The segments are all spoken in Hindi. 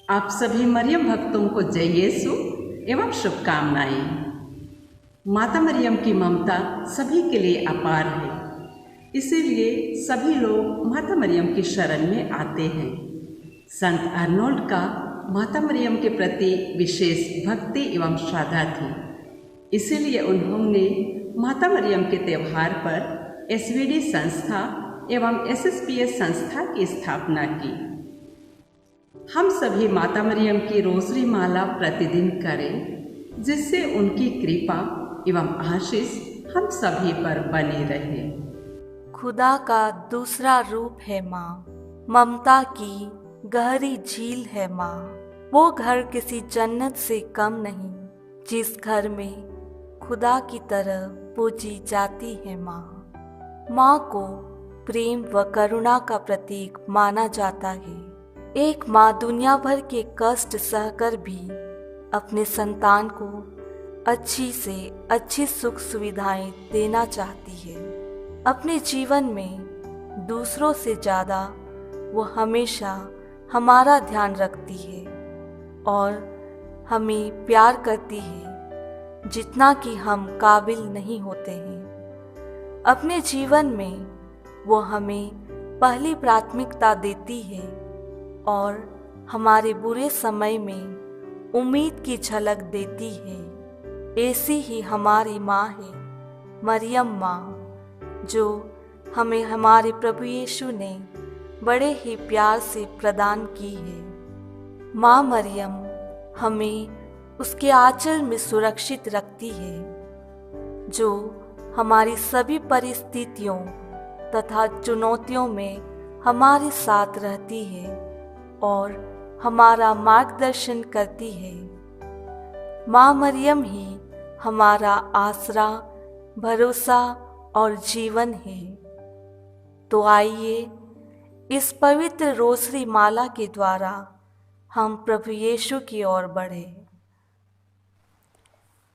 आप सभी मरियम भक्तों को जय यीशु एवं शुभकामनाएं। माता मरियम की ममता सभी के लिए अपार है, इसीलिए सभी लोग माता मरियम की शरण में आते हैं। संत अर्नोल्ड का माता मरियम के प्रति विशेष भक्ति एवं श्रद्धा थी, इसीलिए उन्होंने माता मरियम के त्यौहार पर एसवीडी संस्था एवं एसएसपीएस संस्था की स्थापना की। हम सभी माता मरियम की रोसरी माला प्रतिदिन करें, जिससे उनकी कृपा एवं आशीष हम सभी पर बनी रहे। खुदा का दूसरा रूप है माँ, ममता की गहरी झील है माँ। वो घर किसी जन्नत से कम नहीं, जिस घर में खुदा की तरह पूजी जाती है माँ। माँ को प्रेम व करुणा का प्रतीक माना जाता है। एक माँ दुनिया भर के कष्ट सहकर भी अपने संतान को अच्छी से अच्छी सुख सुविधाएं देना चाहती है। अपने जीवन में दूसरों से ज़्यादा वो हमेशा हमारा ध्यान रखती है और हमें प्यार करती है, जितना कि हम काबिल नहीं होते हैं। अपने जीवन में वो हमें पहली प्राथमिकता देती है और हमारे बुरे समय में उम्मीद की झलक देती है। ऐसी ही हमारी माँ है मरियम माँ, जो हमें हमारे प्रभु यीशु ने बड़े ही प्यार से प्रदान की है। माँ मरियम हमें उसके आंचल में सुरक्षित रखती है, जो हमारी सभी परिस्थितियों तथा चुनौतियों में हमारे साथ रहती है और हमारा मार्गदर्शन करती है। माँ मरियम ही हमारा आसरा, भरोसा और जीवन है। तो आइए इस पवित्र रोसरी माला के द्वारा हम प्रभु यीशु की ओर बढ़े।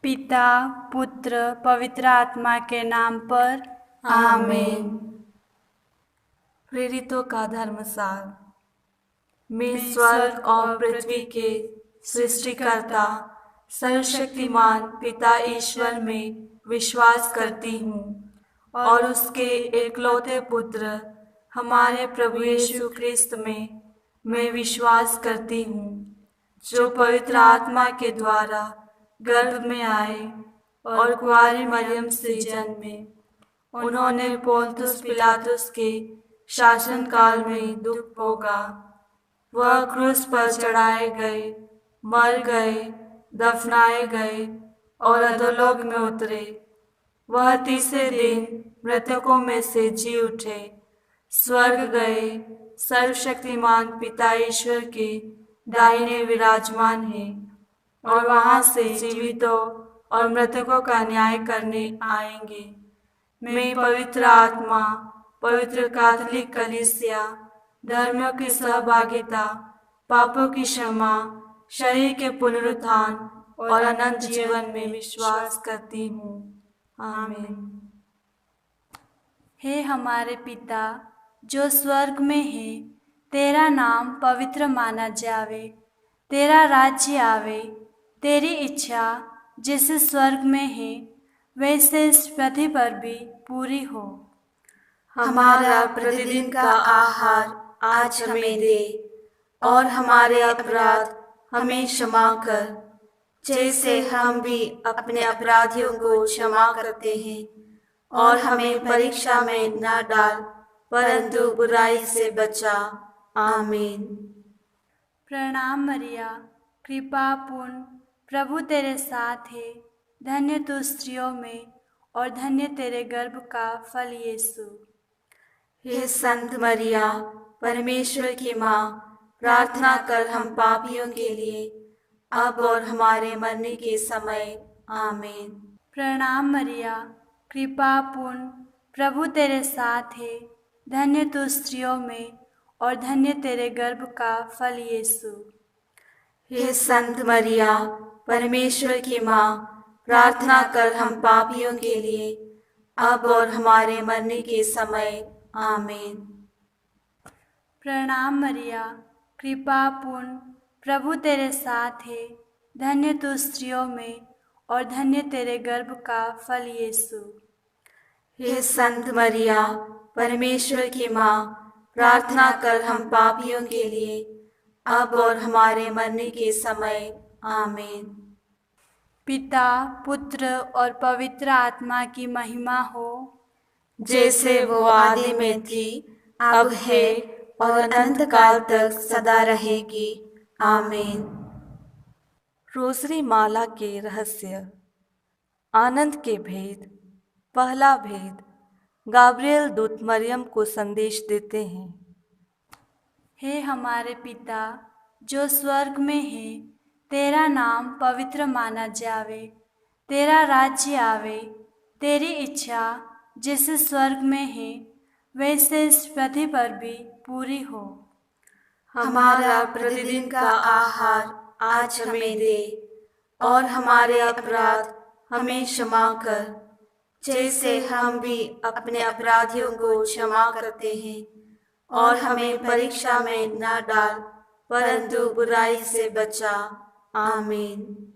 पिता, पुत्र, पवित्र आत्मा के नाम पर आमीन। प्रेरितों का धर्मसार। मैं स्वर्ग और पृथ्वी के सृष्टिकर्ता सर्वशक्तिमान पिता ईश्वर में विश्वास करती हूँ और उसके एकलौते पुत्र हमारे प्रभु यीशु ख्रिस्त में मैं विश्वास करती हूँ, जो पवित्र आत्मा के द्वारा गर्भ में आए और कुंवारी मरियम से जन्मे। उन्होंने पोंतुस पिलातुस के शासन काल में दुख भोगा। वह क्रूस पर चढ़ाए गए, मर गए, दफनाए गए और अधोलोक में उतरे। वह तीसरे दिन मृतकों में से जी उठे, स्वर्ग गए, सर्वशक्तिमान पिता ईश्वर के दाहिने विराजमान है और वहां से जीवितों और मृतकों का न्याय करने आएंगे। मैं पवित्र आत्मा, पवित्र कैथोलिक कलीसिया, धर्मों की सहभागिता, पापों की क्षमा, शरीर के पुनरुत्थान और अनंत जीवन में विश्वास करती हूँ। आमीन। हे हमारे पिता जो स्वर्ग में है, तेरा नाम पवित्र माना जावे, तेरा राज्य आवे, तेरी इच्छा जैसे स्वर्ग में है वैसे इस पृथ्वी पर भी पूरी हो। हमारा प्रतिदिन का आहार आज हमें दे और हमारे अपराध हमें क्षमा कर, जैसे हम भी अपने अपराधियों को क्षमा करते हैं, और हमें परीक्षा में न डाल, परंतु बुराई से बचा। आमीन। प्रणाम मरिया, कृपा पूर्ण, प्रभु तेरे साथ है। धन्य तू स्त्रियों में और धन्य तेरे गर्भ का फल यीशु। हे संत मरिया, परमेश्वर की माँ, प्रार्थना कर हम पापियों के लिए, अब और हमारे मरने के समय। आमीन। प्रणाम मरिया, कृपा पूर्ण, प्रभु तेरे साथ है। धन्य तू स्त्रियों में और धन्य तेरे गर्भ का फल यीशु। हे संत मरिया, परमेश्वर की माँ, प्रार्थना कर हम पापियों के लिए, अब और हमारे मरने के समय। आमीन। प्रणाम मरिया, कृपा पूर्ण, प्रभु तेरे साथ है, धन्य तू स्त्रियों में और धन्य तेरे गर्भ का फल यीशु। हे संत मरिया, परमेश्वर की माँ, प्रार्थना कर हम पापियों के लिए, अब और हमारे मरने के समय। आमीन। पिता, पुत्र और पवित्र आत्मा की महिमा हो, जैसे वो आदि में थी, अब है और अनंत काल तक सदा रहेगी। आमीन। रोसरी माला के रहस्य। आनंद के भेद। पहला भेद, गाब्रिएल दूत मरियम को संदेश देते हैं। हे हमारे पिता जो स्वर्ग में है, तेरा नाम पवित्र माना जावे, तेरा राज्य आवे, तेरी इच्छा जैसे स्वर्ग में है वैसे इस पृथ्वी पर भी पूरी हो। हमारा प्रतिदिन का आहार आज हमें दे, और हमारे अपराध हमें क्षमा कर, जैसे हम भी अपने अपराधियों को क्षमा करते हैं, और हमें परीक्षा में न डाल, परंतु बुराई से बचा। आमीन।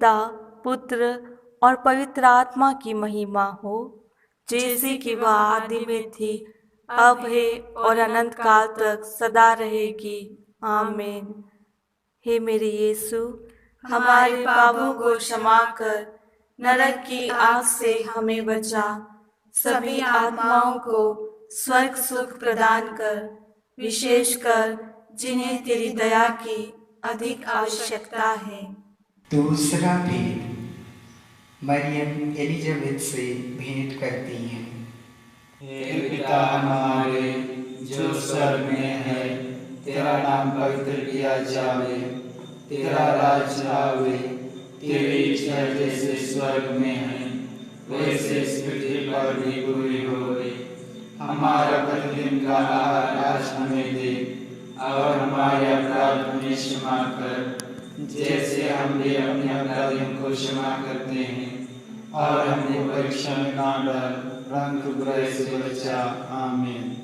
पिता, पुत्र और पवित्र आत्मा की महिमा हो, जैसे कि वह आदि में थी, अब है और अनंत काल तक सदा रहेगी। आमीन। हे मेरे यीशु, हमारे पापों को क्षमा कर नरक की आग से हमें बचा, सभी आत्माओं को स्वर्ग सुख प्रदान कर, विशेषकर जिन्हें तेरी दया की अधिक आवश्यकता है। दूसरा भेद, मरियम एलिजाबेथ से भेंट करती हैं। हे पिता हमारे जो स्वर्ग में है, तेरा नाम पवित्र किया जावे, तेरा राज्य आवे, तेरी इच्छा जैसे स्वर्ग में है वैसे इस पृथ्वी पर भी पूरी होवे। हमारा प्रतिदिन का आहार आज हमें दे, और हमारे अपराध हमें क्षमा कर, जैसे हम भी अपने अपराधियों को क्षमा करते हैं, और हमें परीक्षा में ना डाल, परंतु बुराई से बचा। आमीन।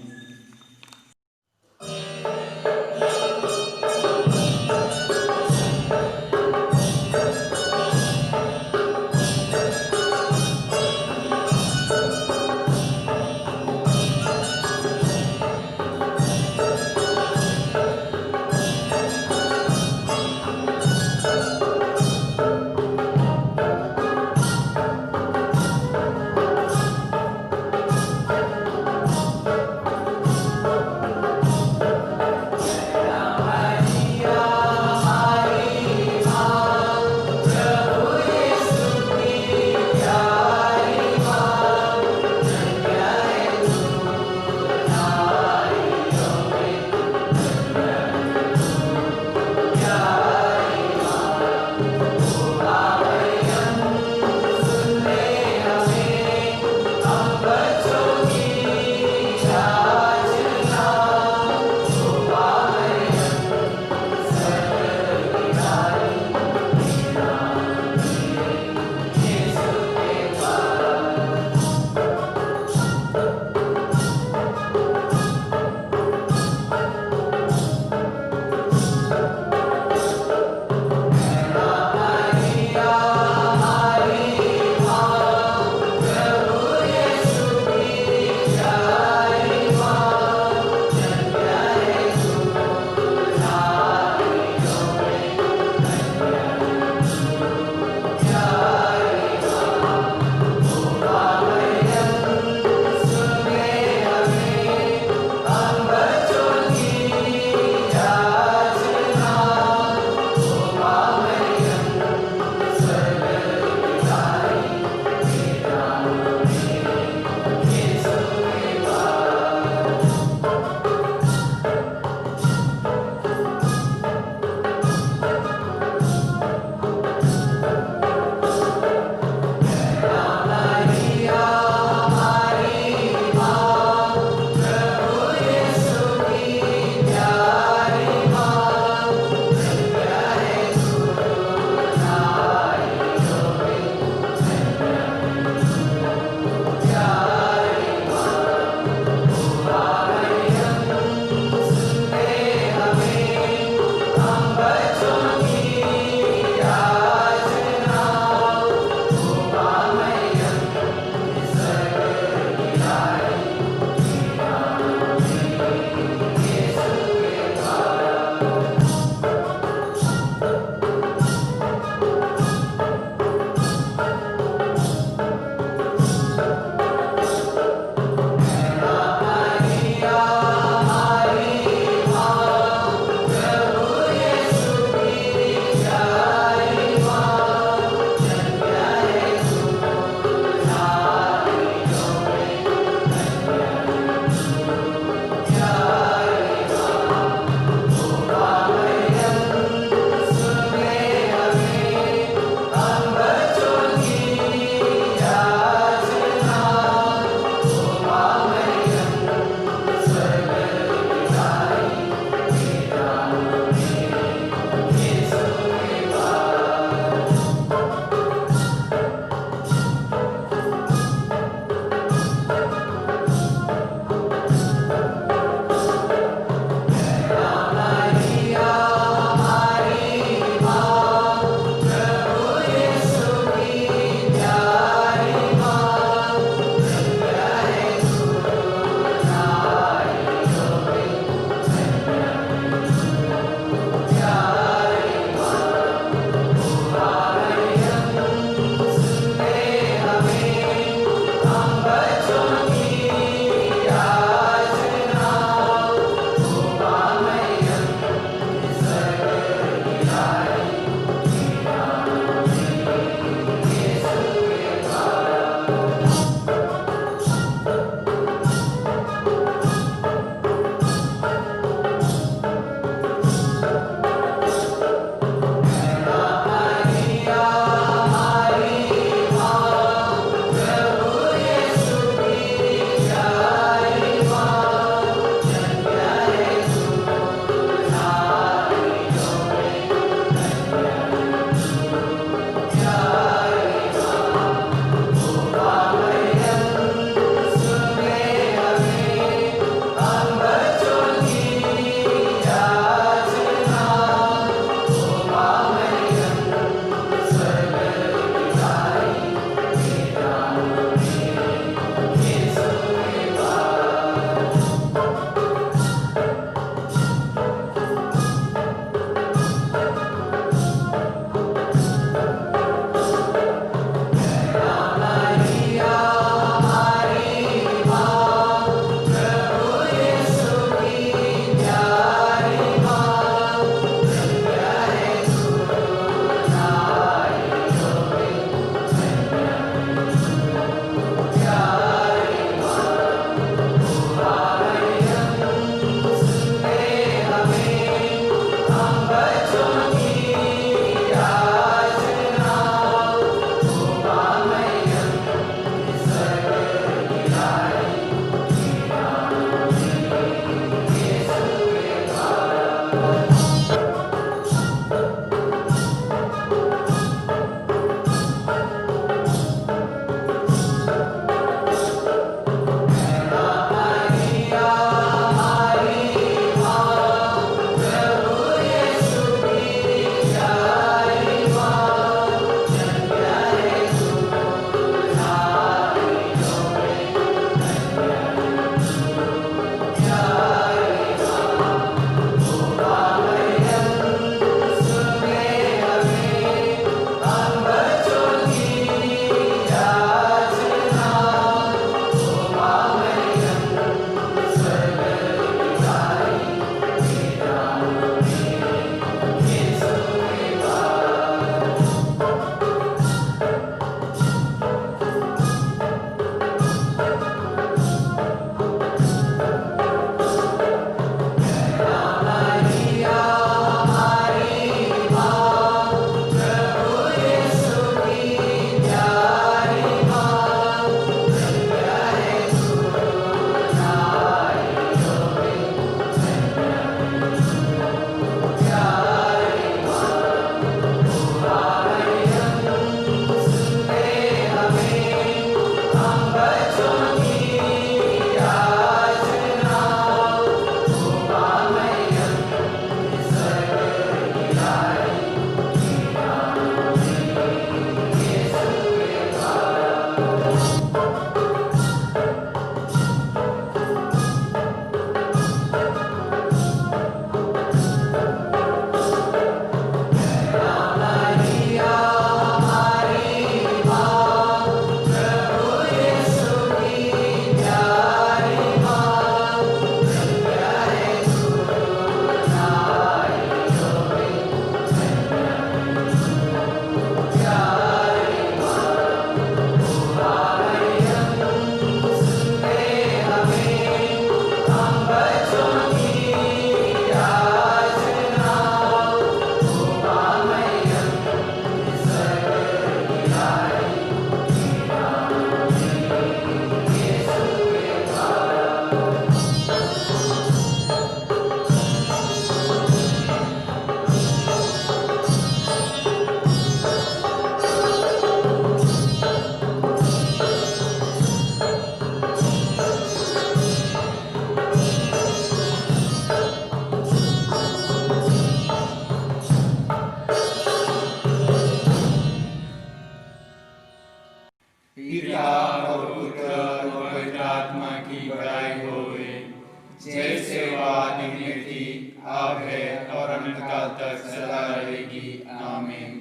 जैसे वो आदि में थी, अब है और अनंतकाल तक सदा रहेगी। आमीन।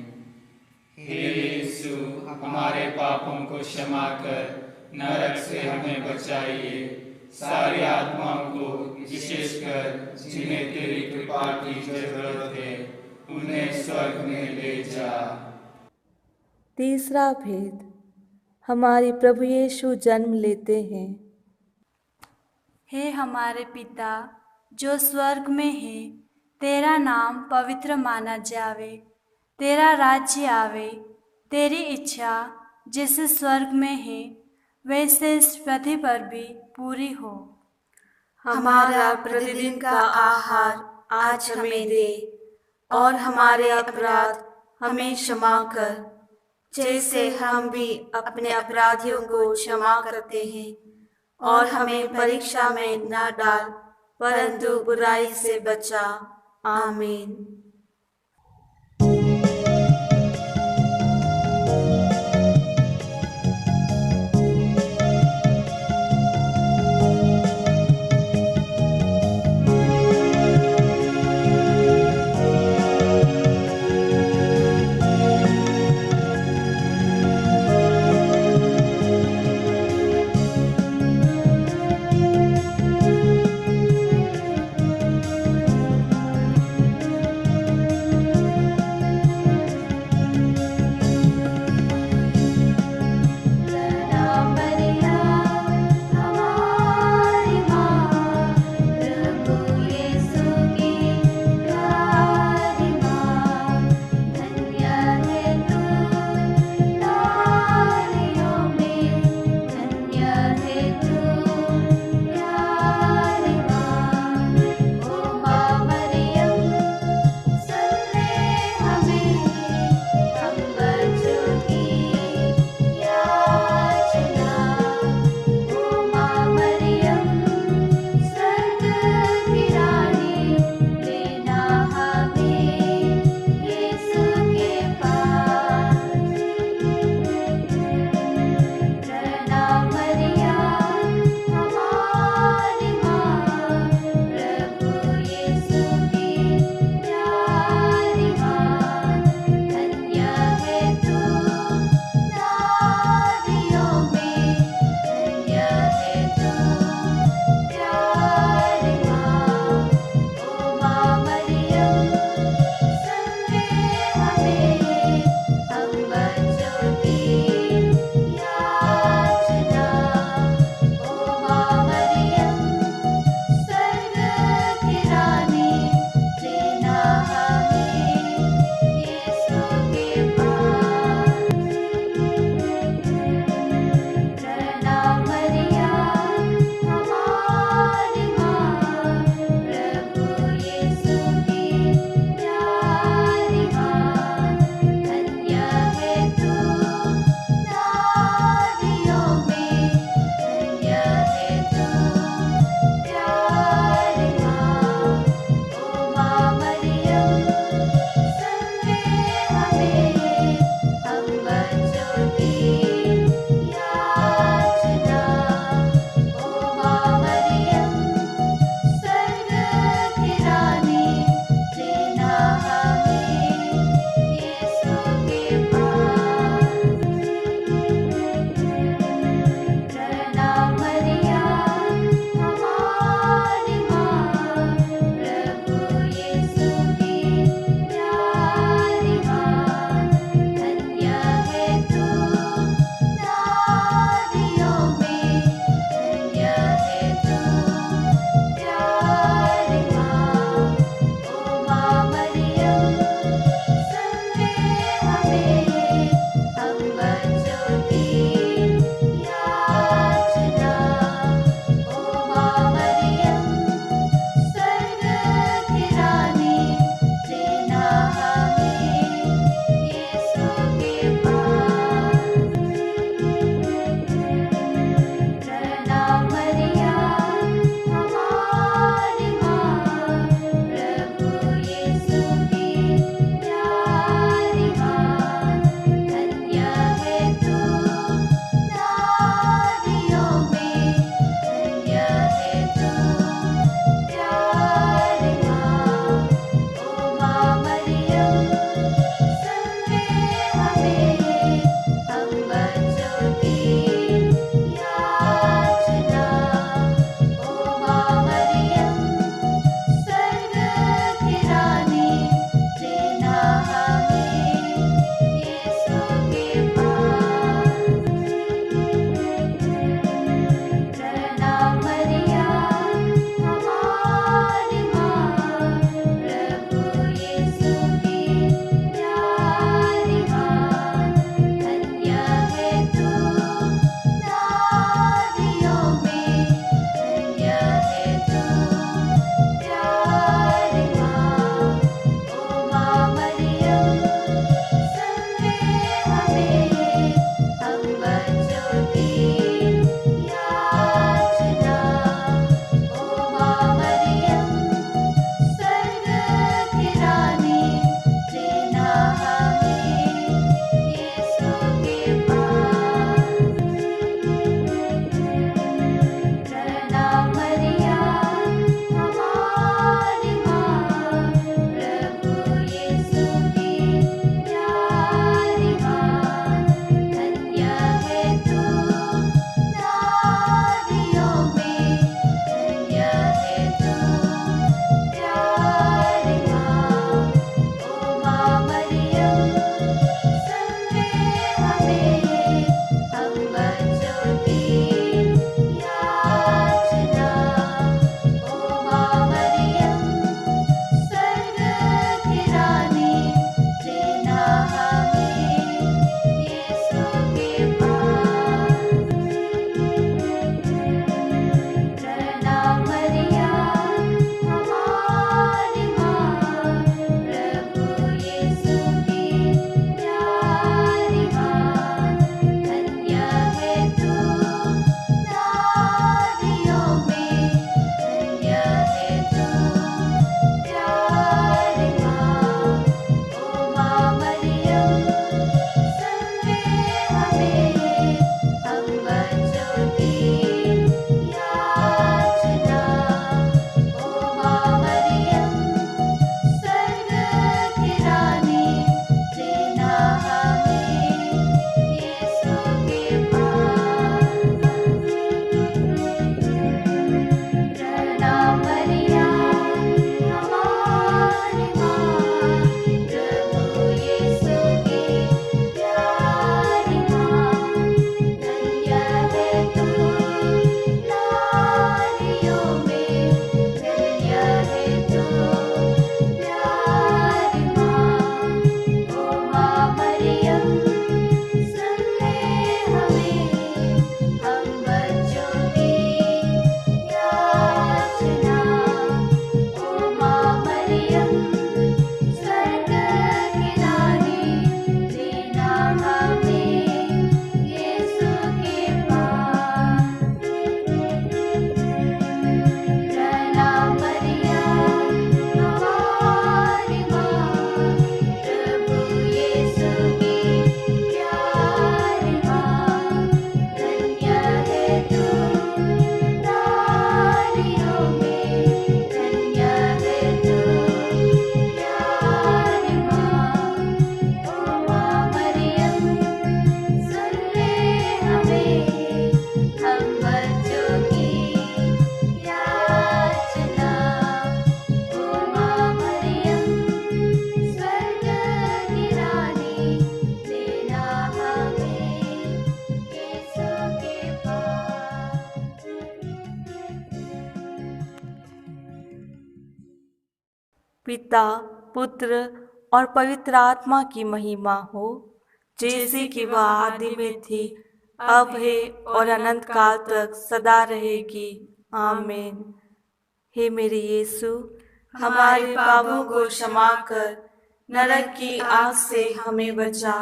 हे यीशु, हमारे पापों को क्षमा कर नरक से हमें बचाइए, सारी आत्माओं को विशेषकर जिन्हें तेरी कृपा की जरूरत है उन्हें स्वर्ग में ले जा। तीसरा भेद, हमारे प्रभु यीशु जन्म लेते हैं। हे हमारे पिता जो स्वर्ग में है, तेरा नाम पवित्र माना जावे, तेरा राज्य आवे, तेरी इच्छा जैसे स्वर्ग में है वैसे इस पृथ्वी पर भी पूरी हो। हमारा प्रतिदिन का आहार आज हमें दे, और हमारे अपराध हमें क्षमा कर, जैसे हम भी अपने अपराधियों को क्षमा करते हैं, और हमें परीक्षा में न डाल, परंतु बुराई से बचा। आमीन। पिता, पुत्र और पवित्र आत्मा की महिमा हो, जैसे कि वह आदि में थी, अब है और अनंत काल तक सदा रहेगी। आमीन। हे मेरे यीशु, हमारे पापों को क्षमा कर नरक की आग से हमें बचा,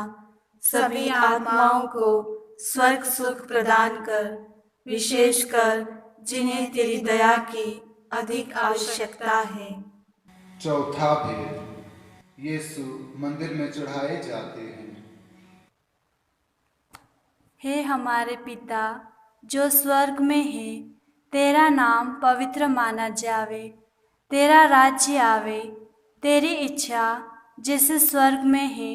सभी आत्माओं को स्वर्ग सुख प्रदान कर, विशेषकर जिन्हें तेरी दया की अधिक आवश्यकता है। चौथा भेद, यीशु मंदिर में चढ़ाए जाते हैं। हे हमारे पिता जो स्वर्ग में है, तेरा नाम पवित्र माना जावे, तेरा राज्य आवे, तेरी इच्छा जैसे स्वर्ग में है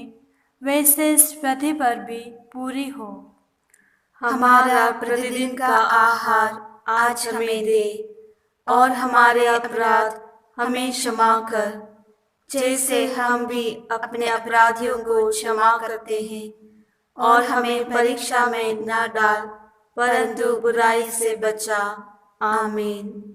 वैसे इस पृथ्वी पर भी पूरी हो। हमारा प्रतिदिन का आहार आज हमें दे, और हमारे अपराध हमें क्षमा कर, जैसे हम भी अपने अपराधियों को क्षमा करते हैं, और हमें परीक्षा में न डाल, परंतु बुराई से बचा। आमीन।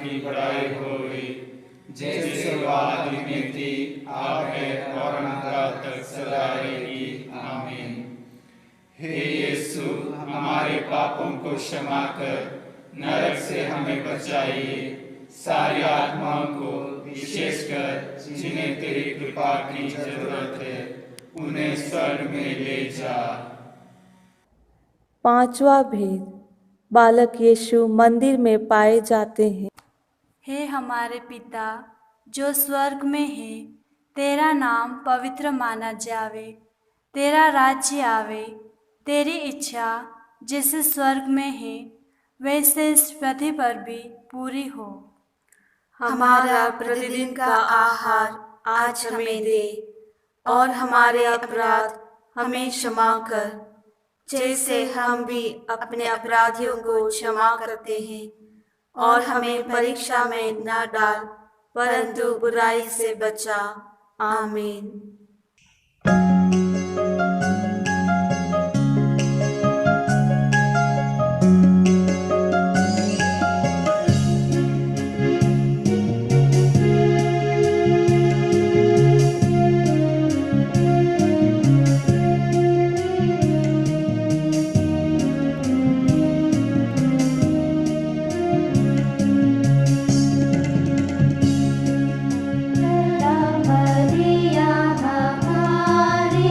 की बड़ाई होगी, जैसे वो आदि में थी, अब है और अनंतकाल तक सदा रहेगी। आमीन। हे यीशु, हमारे पापों को क्षमा कर नरक से हमें बचाइए, सारी आत्माओं को विशेषकर जिन्हें तेरी कृपा की जरूरत है उन्हें स्वर्ग में ले जा। पांचवा भेद, बालक यीशु मंदिर में पाए जाते हैं। हे हमारे पिता जो स्वर्ग में है, तेरा नाम पवित्र माना जावे, तेरा राज्य आवे, तेरी इच्छा जैसे स्वर्ग में है वैसे इस पृथ्वी पर भी पूरी हो। हमारा प्रतिदिन का आहार आज हमें दे, और हमारे अपराध हमें क्षमा कर, जैसे हम भी अपने अपराधियों को क्षमा करते हैं, और हमें परीक्षा में न डाल, परंतु बुराई से बचा। आमीन। मरिया हमारी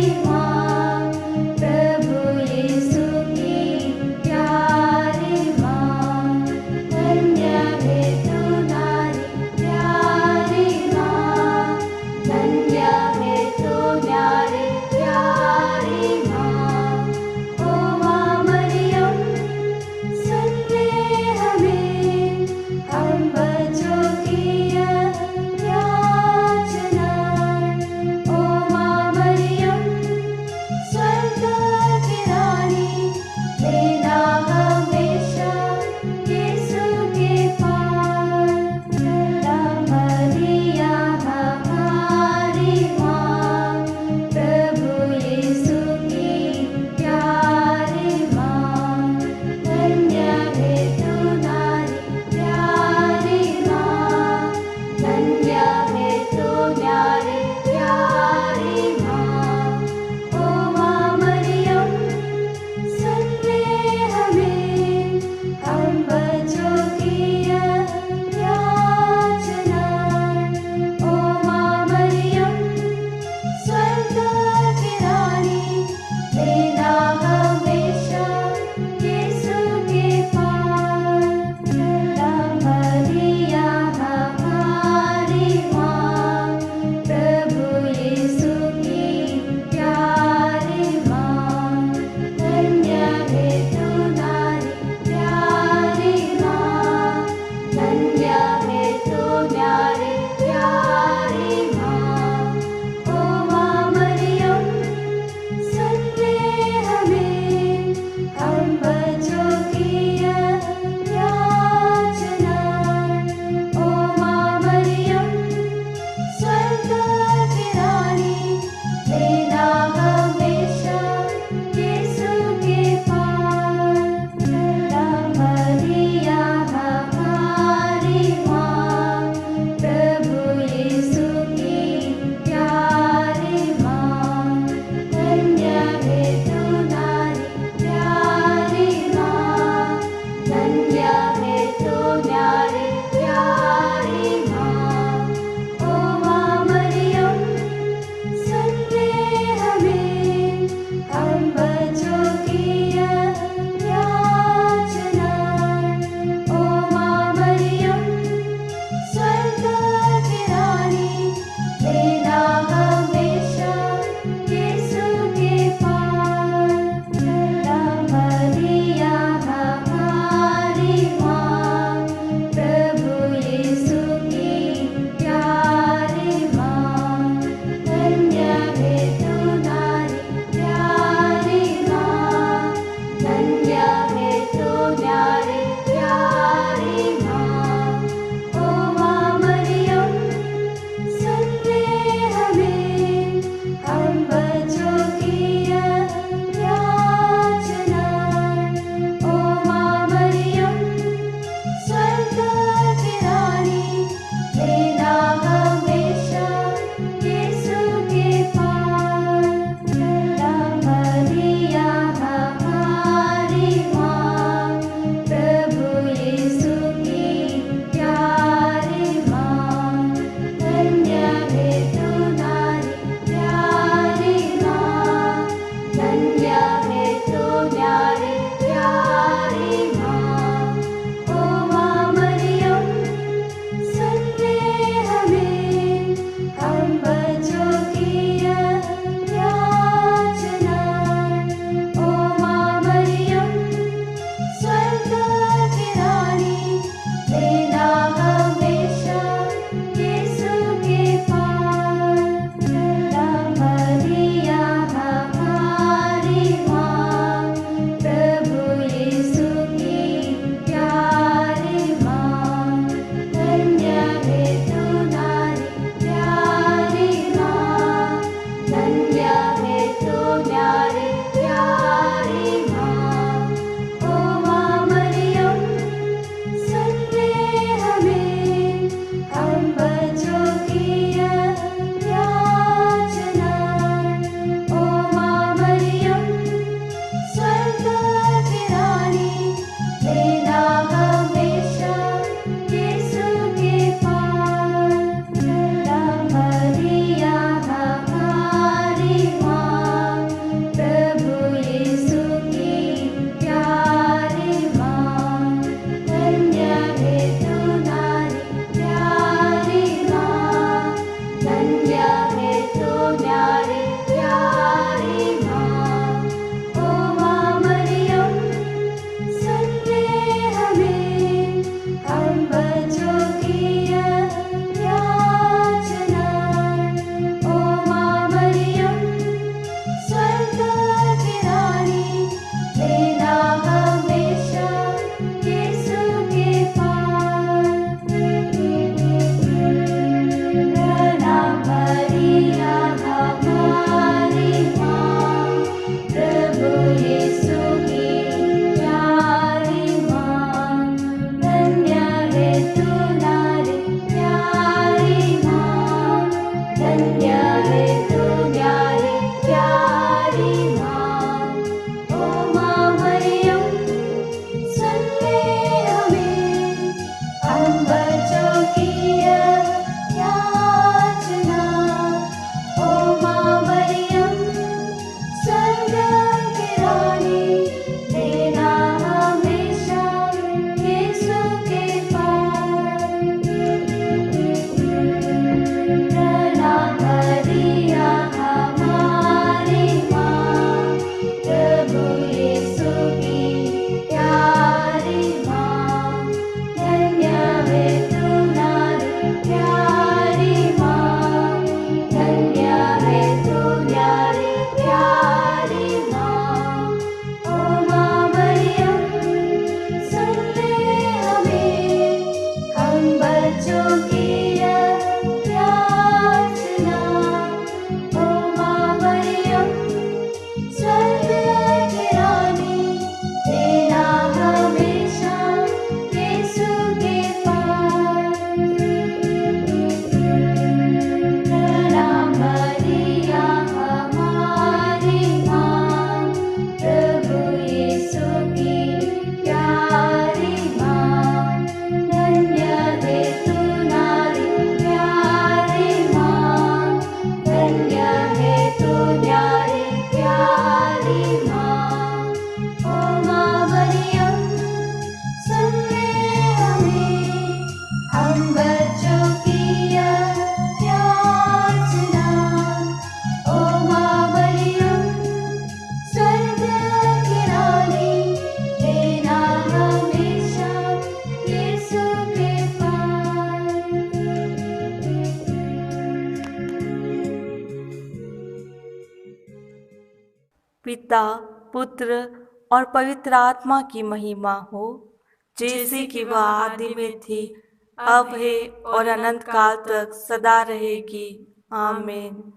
पिता, पुत्र और पवित्र आत्मा की महिमा हो, जैसे कि वह आदि में थी, अब है और अनंत काल तक सदा रहेगी। आमीन।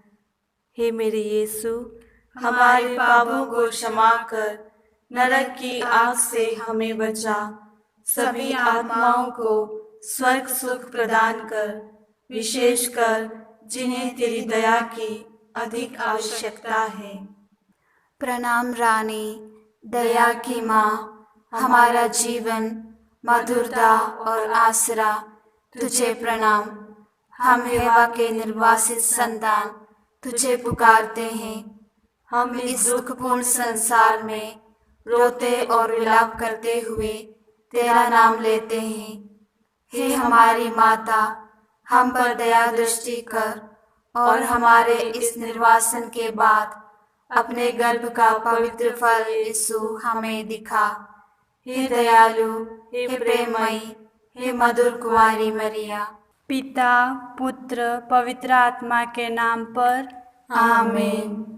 हे मेरे यीशु, हमारे पापों को क्षमा कर नरक की आग से हमें बचा, सभी आत्माओं को स्वर्ग सुख प्रदान कर, विशेषकर जिन्हें तेरी दया की अधिक आवश्यकता है। प्रणाम रानी, दया की माँ, हमारा जीवन, मधुरता और आसरा, तुझे प्रणाम। हम हेवा के निर्वासित संतान तुझे पुकारते हैं। हम इस दुखपूर्ण संसार में रोते और विलाप करते हुए तेरा नाम लेते हैं। हे हमारी माता, हम पर दया दृष्टि कर और हमारे इस निर्वासन के बाद अपने गर्भ का पवित्र फल यीशु हमें दिखा। हे दयालु, हे प्रेममयी, हे मधुर कुमारी मरिया। पिता, पुत्र, पवित्र आत्मा के नाम पर आमीन।